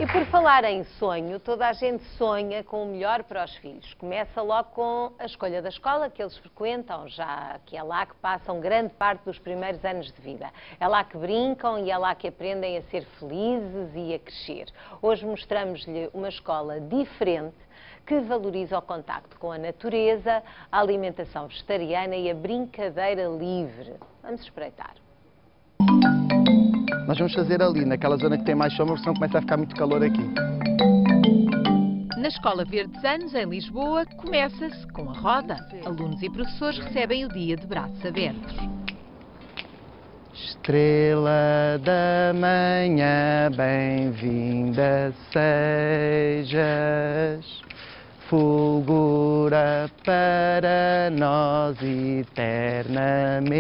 E por falar em sonho, toda a gente sonha com o melhor para os filhos. Começa logo com a escolha da escola que eles frequentam, já que é lá que passam grande parte dos primeiros anos de vida. É lá que brincam e é lá que aprendem a ser felizes e a crescer. Hoje mostramos-lhe uma escola diferente que valoriza o contacto com a natureza, a alimentação vegetariana e a brincadeira livre. Vamos espreitar. Nós vamos fazer ali, naquela zona que tem mais sombra, porque senão começa a ficar muito calor aqui. Na Escola Verdes Anos, em Lisboa, começa-se com a roda. Alunos e professores recebem o dia de braços abertos. Estrela da manhã, bem-vinda sejas, fulgura para nós eternamente.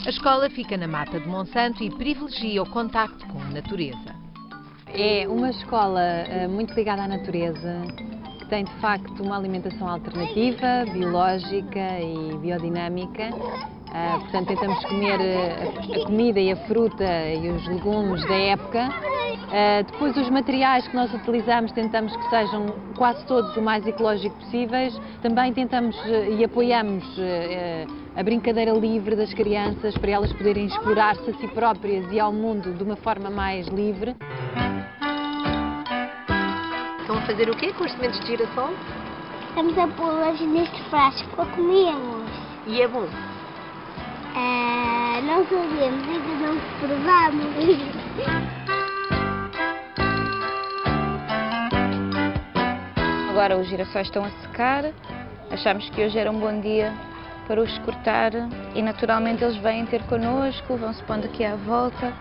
A escola fica na Mata de Monsanto e privilegia o contacto com a natureza. É uma escola muito ligada à natureza, que tem de facto uma alimentação alternativa, biológica e biodinâmica. Portanto, tentamos comer a comida e a fruta e os legumes da época. Depois, os materiais que nós utilizamos, tentamos que sejam quase todos o mais ecológicos possíveis. Também tentamos e apoiamos a brincadeira livre das crianças, para elas poderem explorar-se a si próprias e ao mundo de uma forma mais livre. Estão a fazer o quê com os sementes de girassol? Estamos a pô-las neste frasco para comermos. E é bom? Não sabemos, ainda não provamos. Agora os girassóis estão a secar, achamos que hoje era um bom dia para os cortar e naturalmente eles vêm ter connosco, vão-se pondo aqui à volta.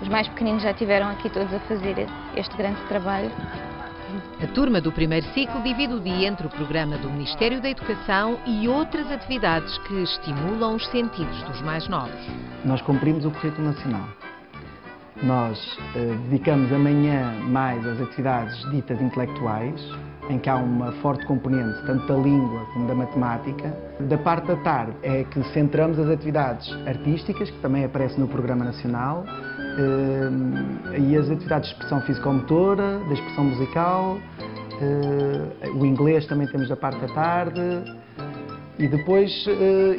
Os mais pequeninos já estiveram aqui todos a fazer este grande trabalho. A turma do primeiro ciclo divide o dia entre o programa do Ministério da Educação e outras atividades que estimulam os sentidos dos mais novos. Nós cumprimos o currículo nacional. Nós dedicamos a manhã mais às atividades ditas intelectuais, em que há uma forte componente tanto da língua como da matemática. Da parte da tarde é que centramos as atividades artísticas, que também aparecem no Programa Nacional, e as atividades de expressão físico-motora, da expressão musical, o inglês também temos da parte da tarde, e depois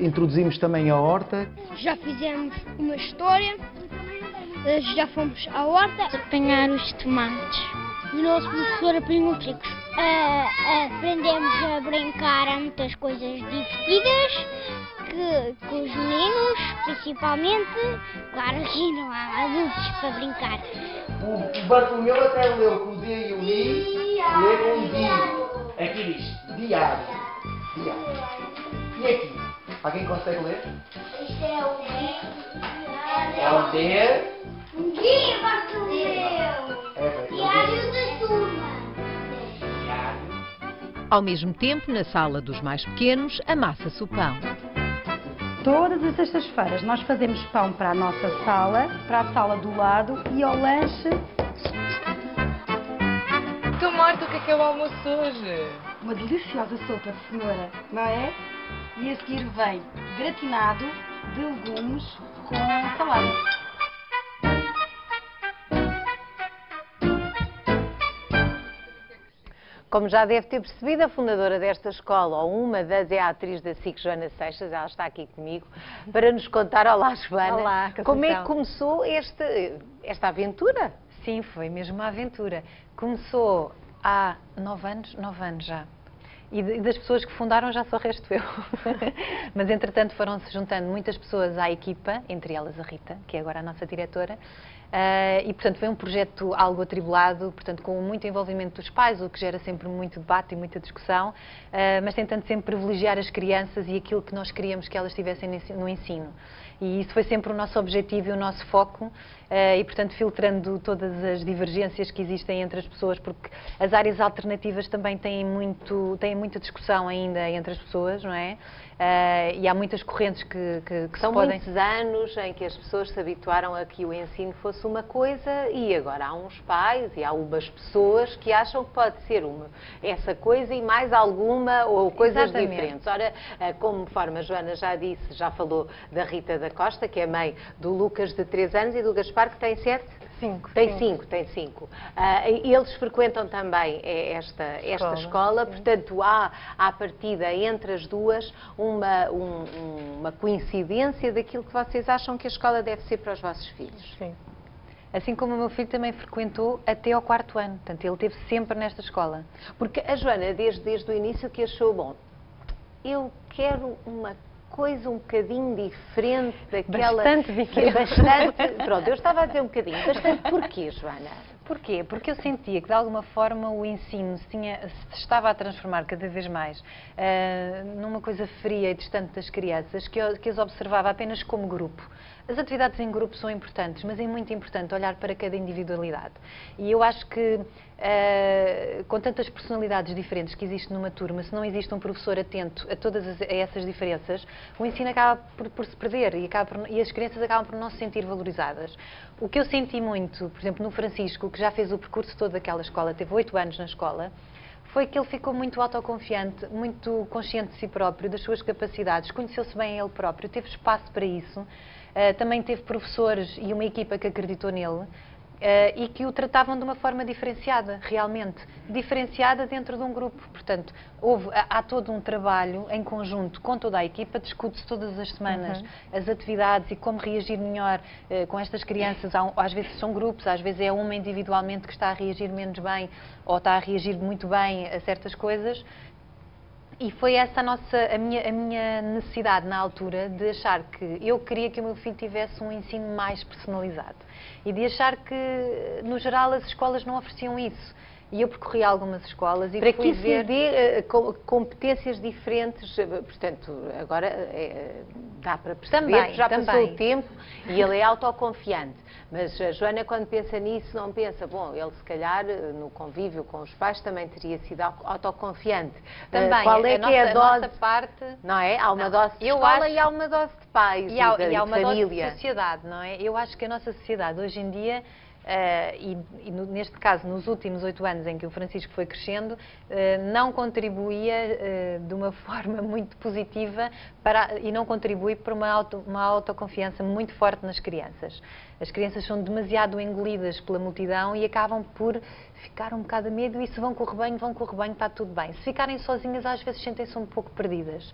introduzimos também a horta. Já fizemos uma história, já fomos à horta apanhar os tomates. O nosso professor apanhou tricos. Aprendemos a brincar a muitas coisas divertidas, com os meninos, principalmente. Claro que não há adultos para brincar. O Bartolomeu até leu com o D e o I, lê com o D. Aqui diz diário. Diário. E aqui? Alguém consegue ler? Isto é o É o D. Um dia, Bartolomeu! Diário da turma! Ao mesmo tempo, na sala dos mais pequenos, amassa-se o pão. Todas as sextas-feiras nós fazemos pão para a nossa sala, para a sala do lado e ao lanche. Estou morta, o que é o almoço hoje? Uma deliciosa sopa de cenoura, não é? E a seguir vem gratinado de legumes com salada. Como já deve ter percebido, a fundadora desta escola, ou uma das, é a atriz da SIC, Joana Seixas. Ela está aqui comigo para nos contar. Olá, Joana. Olá, como é que começou esta aventura? Sim, foi mesmo uma aventura. Começou há 9 anos já. E das pessoas que fundaram já só resto eu. Mas, entretanto, foram-se juntando muitas pessoas à equipa, entre elas a Rita, que é agora a nossa diretora. E, portanto, foi um projeto algo atribulado, portanto, com muito envolvimento dos pais, o que gera sempre muito debate e muita discussão, mas tentando sempre privilegiar as crianças e aquilo que nós queríamos que elas tivessem no ensino. E isso foi sempre o nosso objetivo e o nosso foco, e, portanto, filtrando todas as divergências que existem entre as pessoas, porque as áreas alternativas também têm muito muita discussão ainda entre as pessoas, não é? E há muitas correntes que São se podem... muitos anos em que as pessoas se habituaram a que o ensino fosse uma coisa e agora há uns pais e há umas pessoas que acham que pode ser essa coisa e mais alguma ou coisas Exatamente. diferentes. Ora, conforme a Joana já disse, já falou da Rita da Costa, que é mãe do Lucas de 3 anos e do Gaspar, que tem 7? 5. Tem 5. Eles frequentam também esta escola, portanto há à partida entre as duas uma coincidência daquilo que vocês acham que a escola deve ser para os vossos filhos. Sim. Assim como o meu filho também frequentou até ao 4º ano, portanto ele esteve sempre nesta escola. Porque a Joana, desde o início, que achou, bom, eu quero uma coisa um bocadinho diferente daquela... Bastante diferente. Pronto, eu estava a dizer um bocadinho. Bastante porquê, Joana? Porquê? Porque eu sentia que, de alguma forma, o ensino se estava a transformar cada vez mais numa coisa fria e distante das crianças, que as observava apenas como grupo. As atividades em grupo são importantes, mas é muito importante olhar para cada individualidade. E eu acho que, com tantas personalidades diferentes que existem numa turma, se não existe um professor atento a todas essas diferenças, o ensino acaba por se perder e as crianças acabam por não se sentir valorizadas. O que eu senti muito, por exemplo, no Francisco, que já fez o percurso todo daquela escola, teve 8 anos na escola, foi que ele ficou muito autoconfiante, muito consciente de si próprio, das suas capacidades, conheceu-se bem a ele próprio, teve espaço para isso. Também teve professores e uma equipa que acreditou nele e que o tratavam de uma forma diferenciada, realmente. Diferenciada dentro de um grupo. Portanto, há todo um trabalho em conjunto com toda a equipa, discute-se todas as semanas as atividades e como reagir melhor com estas crianças. Às vezes são grupos, às vezes é uma individualmente que está a reagir menos bem ou está a reagir muito bem a certas coisas. E foi essa a minha necessidade na altura de achar que eu queria que o meu filho tivesse um ensino mais personalizado e de achar que, no geral, as escolas não ofereciam isso. E eu percorri algumas escolas e para fui que ver... se dê competências diferentes, portanto, agora dá para perceber Também, que já também. passou o tempo e ele é autoconfiante. Mas a Joana, quando pensa nisso, não pensa, bom, ele se calhar no convívio com os pais também teria sido autoconfiante. Também, qual é que é a dose? nossa parte... Não é? Há uma dose de eu escola acho... e há uma dose de pais e há de uma família. dose de sociedade, não é? Eu acho que a nossa sociedade hoje em dia... neste caso, nos últimos 8 anos em que o Francisco foi crescendo, não contribuía de uma forma muito positiva e não contribui para uma autoconfiança muito forte nas crianças. As crianças são demasiado engolidas pela multidão e acabam por ficar um bocado a medo e se vão com o rebanho, está tudo bem. Se ficarem sozinhas, às vezes sentem-se um pouco perdidas.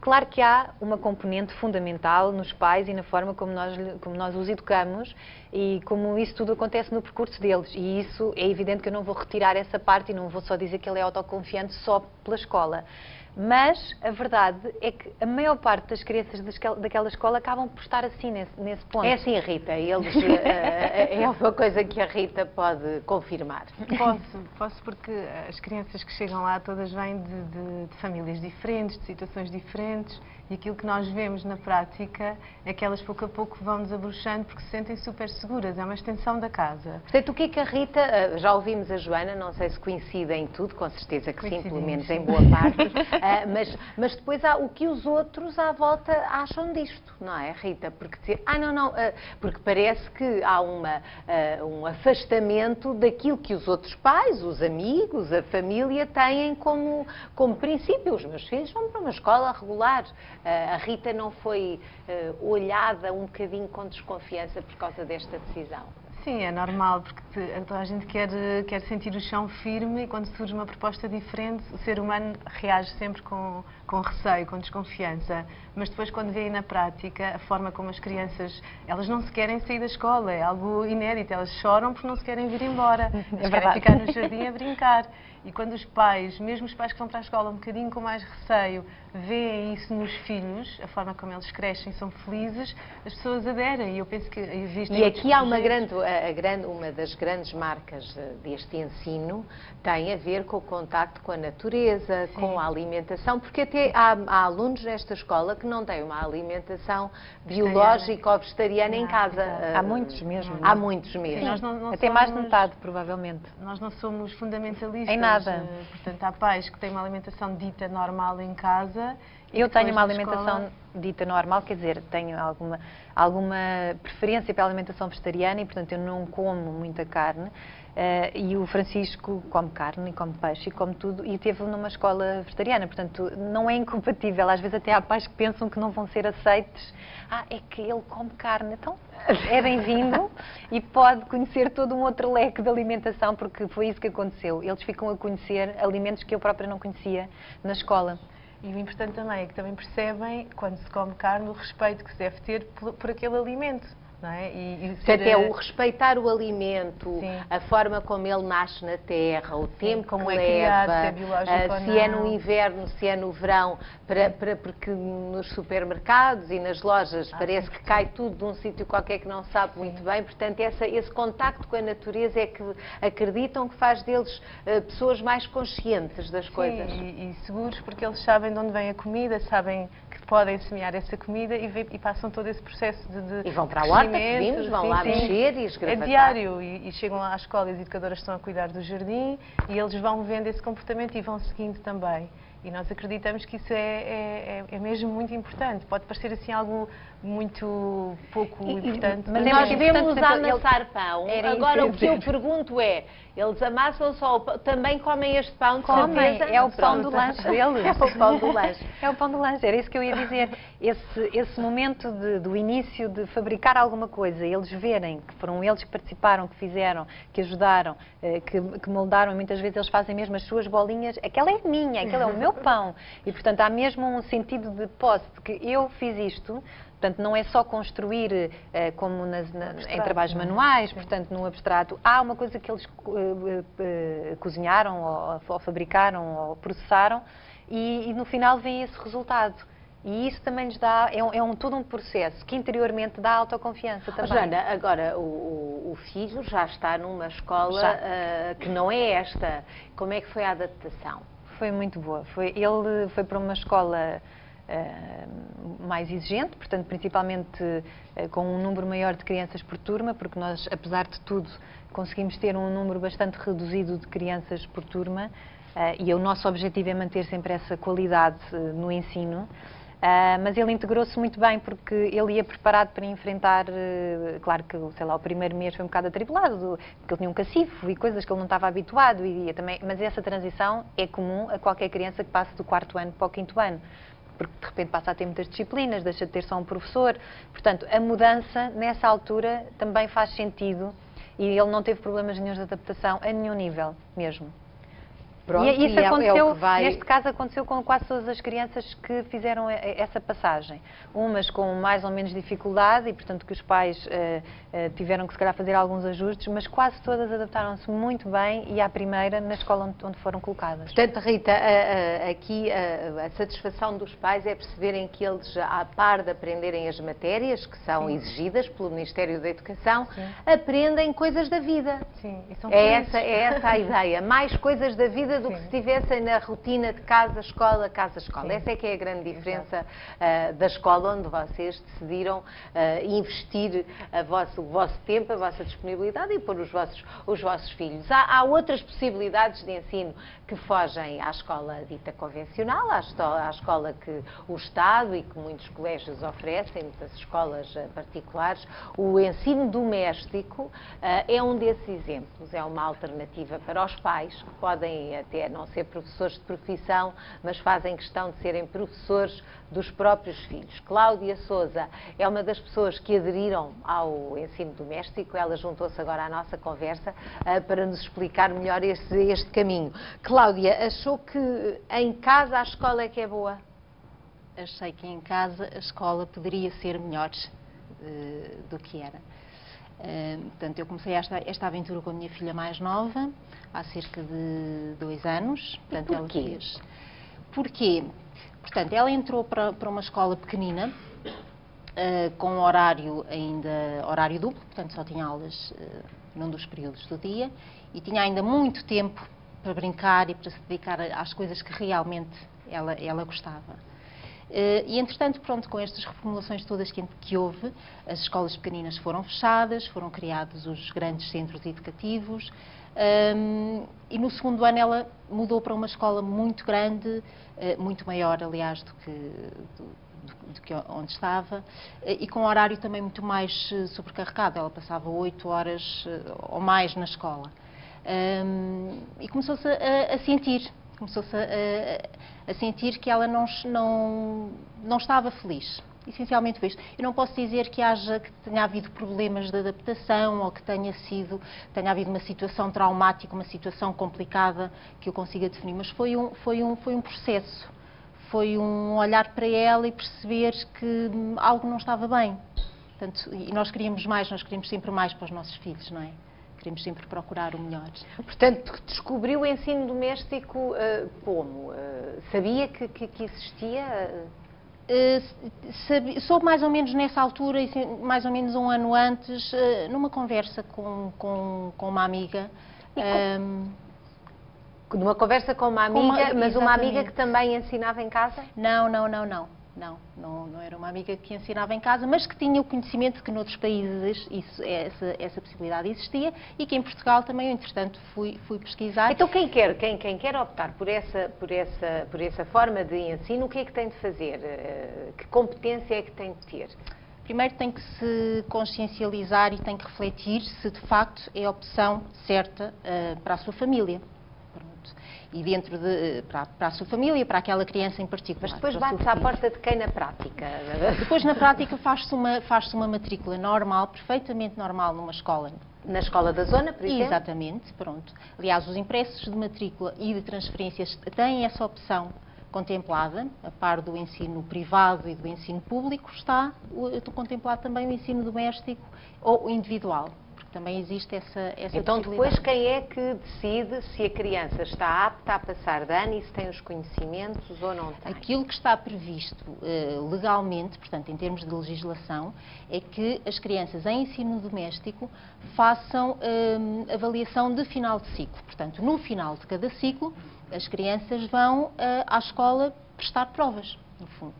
Claro que há uma componente fundamental nos pais e na forma como nós os educamos e como isso tudo acontece no percurso deles. E isso é evidente que eu não vou retirar essa parte e não vou só dizer que ele é autoconfiante só pela escola. Mas a verdade é que a maior parte das crianças daquela escola acabam por estar assim nesse ponto. É assim, Rita, é uma coisa que a Rita pode confirmar. Posso porque as crianças que chegam lá todas vêm de famílias diferentes, de situações diferentes e aquilo que nós vemos na prática é que elas pouco a pouco vão desabrochando porque se sentem super seguras, é uma extensão da casa. Portanto, o que é que a Rita, já ouvimos a Joana, não sei se coincide em tudo, com certeza que sim, pelo menos em boa parte, mas depois há o que os outros à volta acham disto, não é, Rita? Porque dizer, porque parece que há um afastamento daquilo que os outros pais, os amigos, a família têm como princípio. Os meus filhos vão para uma escola regular. A Rita não foi olhada um bocadinho com desconfiança por causa desta decisão? Sim, é normal, porque toda a gente quer sentir o chão firme e quando surge uma proposta diferente, o ser humano reage sempre com receio, com desconfiança. Mas depois, quando vê na prática, a forma como as crianças, elas não se querem sair da escola, é algo inédito, elas choram porque não se querem vir embora, elas querem ficar no jardim a brincar. E quando os pais, mesmo os pais que vão para a escola um bocadinho com mais receio, veem isso nos filhos, a forma como eles crescem, são felizes, as pessoas aderem. E eu penso que existe. E aqui há uma das grandes marcas deste ensino tem a ver com o contacto com a natureza, sim, com a alimentação, porque até há alunos nesta escola que não têm uma alimentação biológica ou vegetariana em casa. Há muitos mesmo. Há muitos mesmo. Sim, nós não até somos, mais de metade, provavelmente. Nós não somos fundamentalistas. Em nada. nada. Portanto, há pais que têm uma alimentação dita normal em casa. Eu tenho uma depois na alimentação dita normal, quer dizer, tenho alguma preferência pela alimentação vegetariana e, portanto, eu não como muita carne. E o Francisco come carne, e come peixe, e come tudo, e teve numa escola vegetariana, portanto, não é incompatível. Às vezes até há pais que pensam que não vão ser aceites. É que ele come carne, então é bem-vindo e pode conhecer todo um outro leque de alimentação, porque foi isso que aconteceu. Eles ficam a conhecer alimentos que eu própria não conhecia na escola. E o importante também é que também percebem, quando se come carne, o respeito que se deve ter por aquele alimento. Não é? Portanto, é o respeitar o alimento, Sim. a forma como ele nasce na terra, o tempo como que é leva, criado, se é biológico ou se é não. no inverno, se é no verão, porque nos supermercados e nas lojas parece que cai tudo de um sítio qualquer que não sabe muito bem. Portanto, esse contacto com a natureza é que acreditam que faz deles pessoas mais conscientes das coisas. E seguros, porque eles sabem de onde vem a comida, sabem que podem semear essa comida e passam todo esse processo de E vão para a horta, que vimos, vão lá mexer e esgravatar. É diário e chegam lá à escola e as educadoras estão a cuidar do jardim e eles vão vendo esse comportamento e vão seguindo também. E nós acreditamos que isso é mesmo muito importante. Pode parecer assim algo muito pouco importante. Mas nós vemos amassar pão. Agora, o que eu pergunto é, eles amassam só o pão, também comem este pão de certeza? É o pão do lanche deles. É o pão do lanche. É o pão do lanche, era isso que eu ia dizer. Esse momento do início de fabricar alguma coisa, eles verem que foram eles que participaram, que fizeram, que ajudaram, que moldaram, muitas vezes eles fazem mesmo as suas bolinhas, aquela é minha, aquele é o meu pão. E, portanto, há mesmo um sentido de posse, de que eu fiz isto. Portanto, não é só construir como em trabalhos manuais, portanto, no abstrato. Há uma coisa que eles cozinharam, ou fabricaram, ou processaram, e no final vem esse resultado. E isso também lhes dá, todo um processo que interiormente dá autoconfiança também. Joana, agora o filho já está numa escola que não é esta. Como é que foi a adaptação? Foi muito boa. Ele foi para uma escola mais exigente, portanto, principalmente com um número maior de crianças por turma, porque nós, apesar de tudo, conseguimos ter um número bastante reduzido de crianças por turma, e o nosso objetivo é manter sempre essa qualidade no ensino. Mas ele integrou-se muito bem porque ele ia preparado para enfrentar, claro que, sei lá, o primeiro mês foi um bocado atribulado, porque ele tinha um cacifo e coisas que ele não estava habituado, mas essa transição é comum a qualquer criança que passe do 4º ano para o 5º ano. Porque de repente passa a ter muitas disciplinas, deixa de ter só um professor. Portanto, a mudança nessa altura também faz sentido e ele não teve problemas nenhum de adaptação a nenhum nível mesmo. Pronto, e isso aconteceu, neste caso aconteceu com quase todas as crianças que fizeram essa passagem. Umas com mais ou menos dificuldade e, portanto, que os pais tiveram que, se calhar, fazer alguns ajustes, mas quase todas adaptaram-se muito bem e à primeira na escola onde foram colocadas. Portanto, Rita, aqui a satisfação dos pais é perceberem que eles, a par de aprenderem as matérias que são exigidas pelo Ministério da Educação, aprendem coisas da vida. Sim, e são é essa a ideia. Mais coisas da vida do que se estivessem na rotina de casa-escola, casa-escola. Sim. Essa é que é a grande diferença da escola onde vocês decidiram investir o vosso tempo, a vossa disponibilidade e pôr os vossos filhos. Há outras possibilidades de ensino que fogem à escola dita convencional, à escola que o Estado e que muitos colégios oferecem, muitas escolas particulares. O ensino doméstico é um desses exemplos, é uma alternativa para os pais que podem até não ser professores de profissão, mas fazem questão de serem professores dos próprios filhos. Cláudia Sousa é uma das pessoas que aderiram ao ensino doméstico. Ela juntou-se agora à nossa conversa para nos explicar melhor este caminho. Cláudia, achou que em casa a escola é que é boa? Achei que em casa a escola poderia ser melhor do que era. Portanto, eu comecei esta aventura com a minha filha mais nova, há cerca de 2 anos. Portanto, ela fez. Porquê? Portanto, ela entrou para uma escola pequenina, com horário duplo, portanto só tinha aulas num dos períodos do dia, e tinha ainda muito tempo para brincar e para se dedicar às coisas que realmente ela gostava. E, entretanto, pronto, com estas reformulações todas que houve, as escolas pequeninas foram fechadas, foram criados os grandes centros educativos, e no segundo ano ela mudou para uma escola muito grande, muito maior, aliás, do que onde estava, e com um horário também muito mais sobrecarregado. Ela passava 8 horas ou mais na escola. E começou-se a sentir que ela não estava feliz. Essencialmente foi isto. Eu não posso dizer que tenha havido problemas de adaptação ou que tenha havido uma situação traumática, uma situação complicada que eu consiga definir, mas foi um processo. Foi um olhar para ela e perceber que algo não estava bem. Portanto, e nós queríamos sempre mais para os nossos filhos, não é? Queremos sempre procurar o melhor. Portanto, descobriu o ensino doméstico como? Sabia que existia? Soube mais ou menos nessa altura, mais ou menos um ano antes, numa conversa com uma amiga. Numa conversa com uma amiga, mas uma amiga que também ensinava em casa? Não era uma amiga que ensinava em casa, mas que tinha o conhecimento de que noutros países essa possibilidade existia e que em Portugal também, entretanto, fui pesquisar. Então quem quer optar por essa forma de ensino, o que é que tem de fazer? Que competência é que tem de ter? Primeiro tem que se consciencializar e tem que refletir se de facto é a opção certa para a sua família. E para a sua família, para aquela criança em particular. Mas depois bate-se à porta de quem na prática? Depois na prática faz-se uma matrícula normal, perfeitamente normal numa escola. Na escola da zona, por exemplo? Exatamente, pronto. Aliás, os impressos de matrícula e de transferências têm essa opção contemplada, a par do ensino privado e do ensino público, está contemplado também o ensino doméstico ou individual. Também existe essa Então, depois, quem é que decide se a criança está apta a passar de ano e se tem os conhecimentos ou não tem? Aquilo que está previsto legalmente, portanto, em termos de legislação, é que as crianças em ensino doméstico façam avaliação de final de ciclo. Portanto, no final de cada ciclo, as crianças vão à escola prestar provas, no fundo.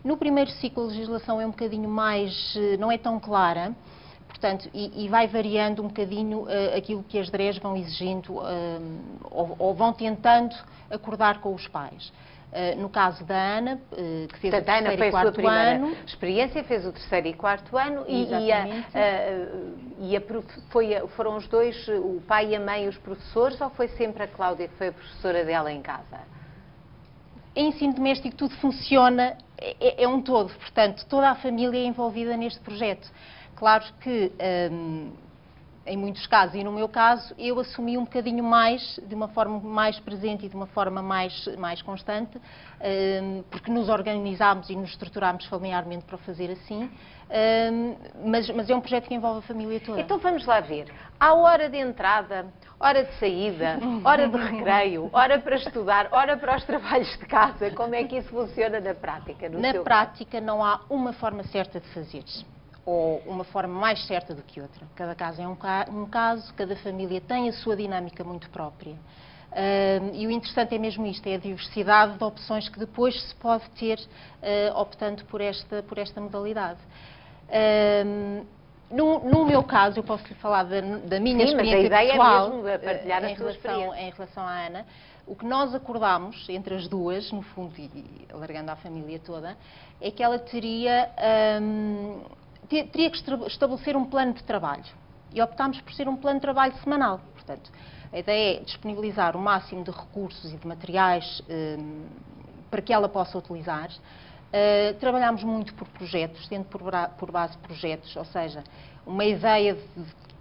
No primeiro ciclo, a legislação é um bocadinho mais, não é tão clara. Portanto, e vai variando um bocadinho aquilo que as DREs vão exigindo ou vão tentando acordar com os pais. No caso da Ana, que fez o terceiro e quarto ano... experiência, fez o terceiro e quarto ano foram os dois, o pai e a mãe, os professores, ou foi sempre a Cláudia que foi a professora dela em casa? Em ensino doméstico tudo funciona, é um todo, portanto, toda a família é envolvida neste projeto. Claro que, em muitos casos, e no meu caso, eu assumi um bocadinho mais, de uma forma mais presente e de uma forma mais constante, porque nos organizámos e nos estruturámos familiarmente para o fazer assim, mas é um projeto que envolve a família toda. Então vamos lá ver. Há hora de entrada, hora de saída, hora de recreio, hora para estudar, hora para os trabalhos de casa. Como é que isso funciona na prática? Na prática não há uma forma certa de fazer, ou uma forma mais certa do que outra. Cada caso é um caso, cada família tem a sua dinâmica muito própria. E o interessante é mesmo isto, é a diversidade de opções que depois se pode ter optando por esta modalidade. No meu caso, eu posso lhe falar da minha experiência pessoal, é mesmo partilhar a sua experiência. Em relação à Ana. O que nós acordámos entre as duas, no fundo, e alargando à família toda, é que ela teria que estabelecer um plano de trabalho. E optámos por ser um plano de trabalho semanal. Portanto, a ideia é disponibilizar o máximo de recursos e de materiais para que ela possa utilizar. Trabalhámos muito por projetos, tendo por base projetos, ou seja, uma ideia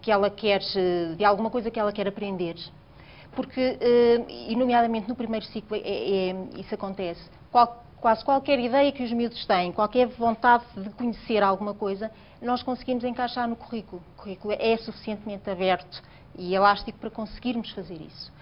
que ela quer, de alguma coisa que ela quer aprender. Porque, e nomeadamente no primeiro ciclo, isso acontece. Quase qualquer ideia que os miúdos têm, qualquer vontade de conhecer alguma coisa, nós conseguimos encaixar no currículo. O currículo é suficientemente aberto e elástico para conseguirmos fazer isso.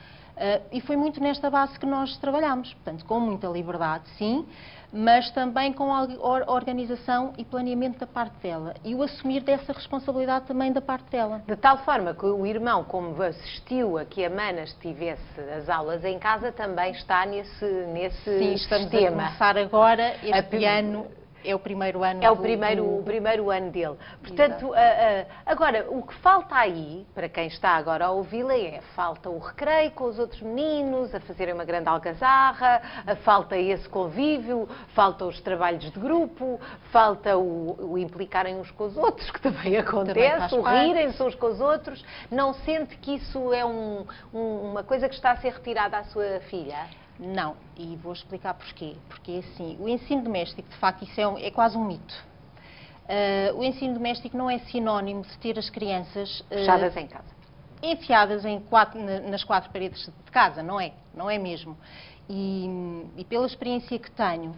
E foi muito nesta base que nós trabalhamos, portanto, com muita liberdade, sim, mas também com a organização e planeamento da parte dela e o assumir dessa responsabilidade também da parte dela. De tal forma que o irmão, como assistiu a que a Mana estivesse as aulas em casa, também está nesse Sim, estamos sistema. a começar agora, este ano. É o primeiro ano. É o primeiro ano dele. Portanto, agora, o que falta aí, para quem está agora a ouvi-la, falta o recreio com os outros meninos, a fazerem uma grande algazarra, falta esse convívio, falta os trabalhos de grupo, falta o implicarem uns com os outros, que também acontece, o rirem-se uns com os outros. Não sente que isso é uma coisa que está a ser retirada à sua filha? Não, e vou explicar porquê. Porque, assim, o ensino doméstico, de facto, isso é quase um mito. O ensino doméstico não é sinónimo de ter as crianças... fechadas em casa. Enfiadas nas quatro paredes de casa, não é? Não é mesmo. E pela experiência que tenho,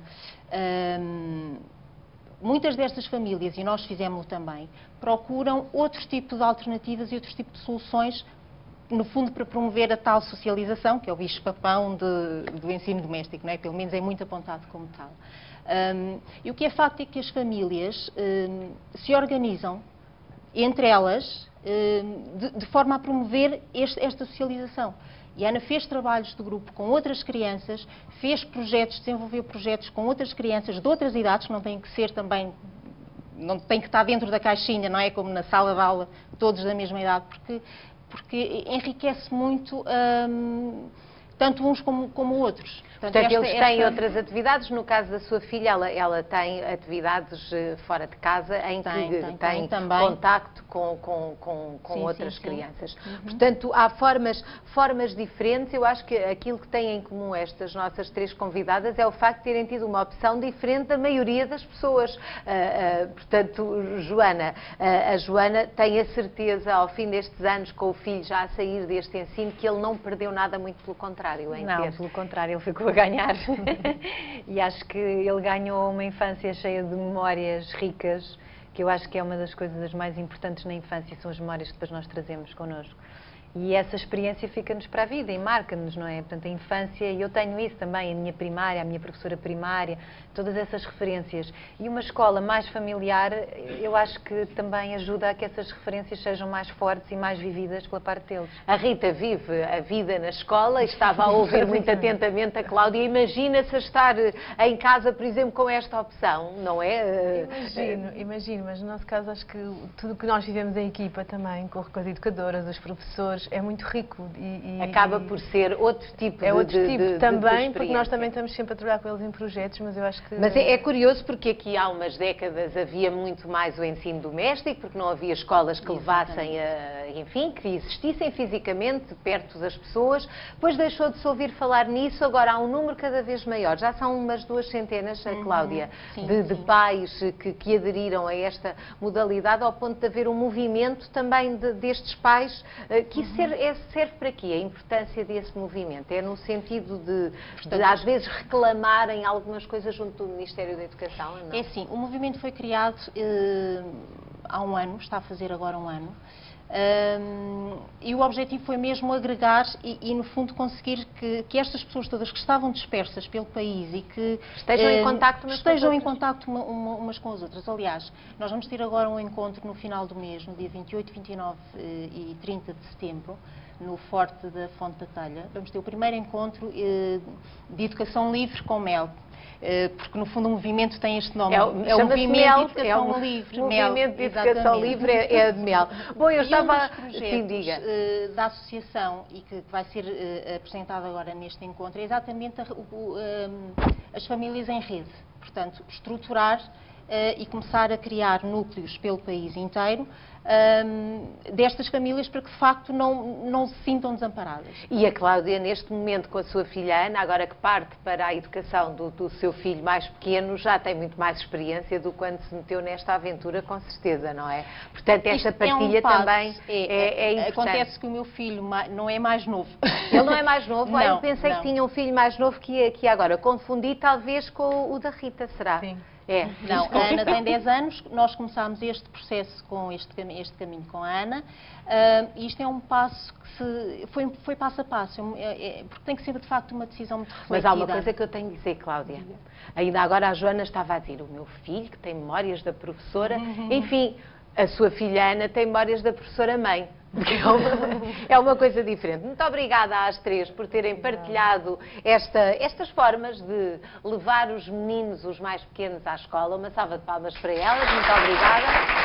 muitas destas famílias, e nós fizemos-lo também, procuram outros tipos de alternativas e outros tipos de soluções, no fundo, para promover a tal socialização, que é o bicho-papão do ensino doméstico, não é? Pelo menos é muito apontado como tal. E o que é facto é que as famílias se organizam entre elas de forma a promover esta socialização. E a Ana fez trabalhos de grupo com outras crianças, fez projetos, desenvolveu projetos com outras crianças de outras idades, que não têm que ser também... Não tem que estar dentro da caixinha, não é? Como na sala de aula, todos da mesma idade, porque enriquece muito tanto uns como outros. Portanto, eles têm outras atividades. No caso da sua filha, ela tem atividades fora de casa em que tem contacto com outras crianças. Portanto, há formas diferentes. Eu acho que aquilo que têm em comum estas nossas três convidadas é o facto de terem tido uma opção diferente da maioria das pessoas. Portanto, Joana, a Joana tem a certeza, ao fim destes anos, com o filho já a sair deste ensino, que ele não perdeu nada, muito pelo contrário. Não, pelo contrário, ele ficou a ganhar. E acho que ele ganhou uma infância cheia de memórias ricas, que eu acho que é uma das coisas mais importantes na infância, são as memórias que depois nós trazemos connosco. E essa experiência fica-nos para a vida e marca-nos, não é? Portanto, a infância, e eu tenho isso também, a minha primária, a minha professora primária, todas essas referências. E uma escola mais familiar, eu acho que também ajuda a que essas referências sejam mais fortes e mais vividas pela parte deles. A Rita vive a vida na escola e estava a ouvir muito atentamente a Cláudia. Imagina-se a estar em casa, por exemplo, com esta opção, não é? Imagino, mas no nosso caso acho que tudo o que nós vivemos em equipa também, com as educadoras, os professores, é muito rico. Acaba por ser outro tipo de também, porque nós também estamos sempre a trabalhar com eles em projetos, mas eu acho que... Mas é curioso porque aqui há umas décadas havia muito mais o ensino doméstico, porque não havia escolas que levassem enfim, que existissem fisicamente perto das pessoas. Depois deixou de se ouvir falar nisso, agora há um número cada vez maior. Já são umas 200, Cláudia, de pais que aderiram a esta modalidade, ao ponto de haver um movimento também destes pais que serve para quê? A importância desse movimento? É no sentido de às vezes reclamarem algumas coisas junto do Ministério da Educação? Não? É assim, o movimento foi criado há um ano, está a fazer agora um ano, e o objetivo foi mesmo agregar e no fundo conseguir que estas pessoas todas que estavam dispersas pelo país e que estejam em contacto umas com as outras. Aliás, nós vamos ter agora um encontro no final do mês, no dia 28, 29 e 30 de setembro, no Forte da Fonte da Telha. Vamos ter o primeiro encontro de educação livre com MEL. Porque no fundo o movimento tem este nome, é o movimento de educação livre. O movimento de educação livre é de MEL. Bom, eu estava... Sim, diga. Da associação e que vai ser apresentado agora neste encontro é exatamente as famílias em rede. Portanto, estruturar e começar a criar núcleos pelo país inteiro destas famílias para que de facto não se sintam desamparadas. E a Cláudia, neste momento com a sua filha Ana, agora que parte para a educação do seu filho mais pequeno, já tem muito mais experiência do que quando se meteu nesta aventura, com certeza, não é? Portanto, esta partilha também é importante. Acontece que o meu filho não é mais novo. Ele não é mais novo? Não, eu pensei que tinha um filho mais novo que agora. Confundi talvez com o da Rita, será? Sim. É. Não, a Ana tem 10 anos, nós começámos este processo com este caminho com a Ana. Isto é um passo que foi passo a passo, porque tem que ser de facto uma decisão muito refletida. Mas há uma coisa que eu tenho de dizer, Cláudia. Ainda agora a Joana estava a dizer, o meu filho que tem memórias da professora, enfim, a sua filha Ana tem memórias da professora mãe. É uma coisa diferente. Muito obrigada às três por terem partilhado estas formas de levar os meninos, os mais pequenos, à escola. Uma salva de palmas para elas. Muito obrigada.